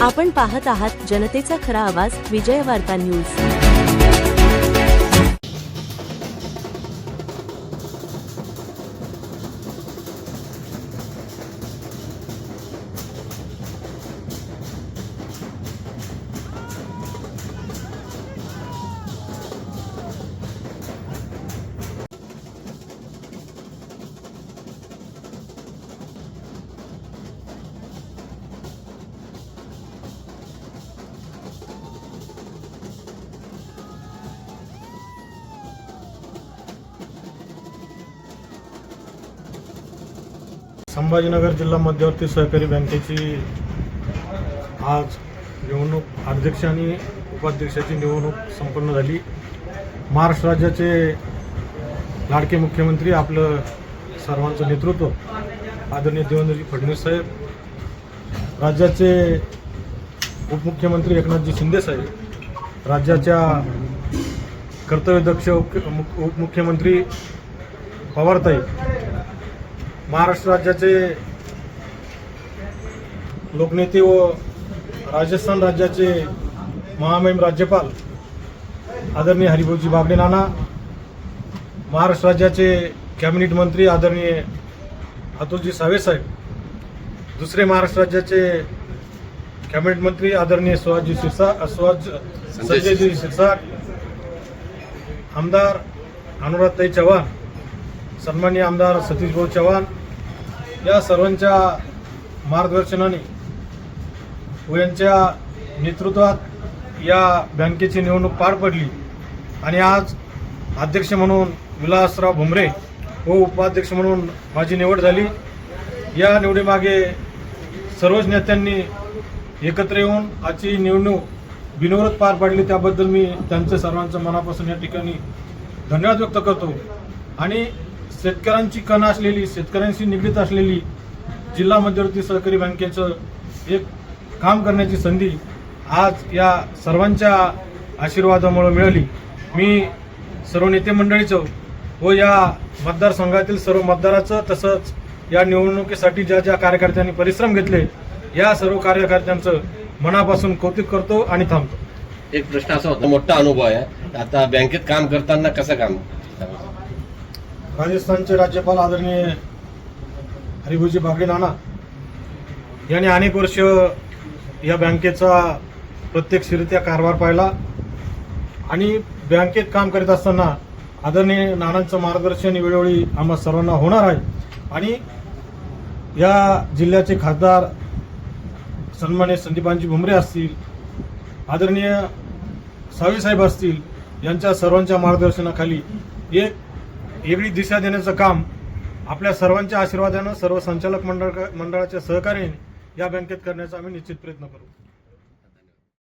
आपण पाहत आहात जनतेचा खरा आवाज विजय वार्ता न्यूज। संभाजीनगर जिल्हा मध्यवर्ती सहकारी बँकेची आज निवडणूक अध्यक्ष आणि उपाध्यक्षाची निवडणूक संपन्न झाली। महाराष्ट्र राज्याचे लाडके मुख्यमंत्री आपलं सर्वांचं नेतृत्व आदरणीय देवेंद्रजी फडणवीस साहेब, राज्याचे उपमुख्यमंत्री एकनाथजी शिंदे साहेब, राज्याच्या कर्तव्यदक्ष उपमुख्यमंत्री पवारताई, महाराष्ट्र राज्याचे लोकनेते व राजस्थान राज्याचे महामहिम राज्यपाल आदरणीय हरिभाऊजी बागडे नाना, महाराष्ट्र राज्याचे कॅबिनेट मंत्री आदरणीय अतुलजी सावे साहेब, दुसरे महाराष्ट्र राज्याचे कॅबिनेट मंत्री आदरणीय संजयजी शिरसाट, आमदार अनुराधताई चव्हाण, सन्माननीय आमदार सतीश भाऊ चव्हाण, या सर्वांच्या मार्गदर्शनाने व यांच्या नेतृत्वात या बँकेची निवडणूक पार पडली आणि आज अध्यक्ष म्हणून विलासराव भुमरे व उपाध्यक्ष म्हणून माझी निवड झाली। या निवडीमागे सर्वच नेत्यांनी एकत्र येऊन आजची निवडणूक बिनविरोध पार पाडली, त्याबद्दल मी त्यांचं सर्वांचं मनापासून या ठिकाणी धन्यवाद व्यक्त करतो। आणि शेतकऱ्यांची कण असलेली, शेतकऱ्यांशी निगडीत असलेली जिल्हा मध्यवर्ती सहकारी बँकेचं एक काम करण्याची संधी आज या सर्वांच्या आशीर्वादामुळे मिळाली। मी सर्व नेते मंडळीचं व या मतदारसंघातील सर्व मतदाराचं तसंच या निवडणुकीसाठी ज्या ज्या कार्यकर्त्यांनी परिश्रम घेतले या सर्व कार्यकर्त्यांचं मनापासून कौतुक करतो आणि थांबतो। एक प्रश्न असा होता, मोठा अनुभव आहे, आता बँकेत काम करताना कसं काम? राजस्थानचे राज्यपाल आदरणीय हरिभाऊजी बागडे नाना यांनी अनेक वर्ष या बँकेचा प्रत्यक्षरित्या कारभार पाहिला आणि बँकेत काम करीत असताना आदरणीय नानांचं मार्गदर्शन वेळोवेळी आम्हा सर्वांना होणार आहे। आणि या जिल्ह्याचे खासदार सन्माननीय संदीपानजी भुमरे असतील, आदरणीय सावेसाहेब असतील, यांच्या सर्वांच्या मार्गदर्शनाखाली एक वेगळी दिशा देण्याचं काम आपल्या सर्वांच्या आशीर्वादानं, सर्व संचालक मंडळाच्या सहकार्याने या बँकेत करण्याचा आम्ही निश्चित प्रयत्न करू।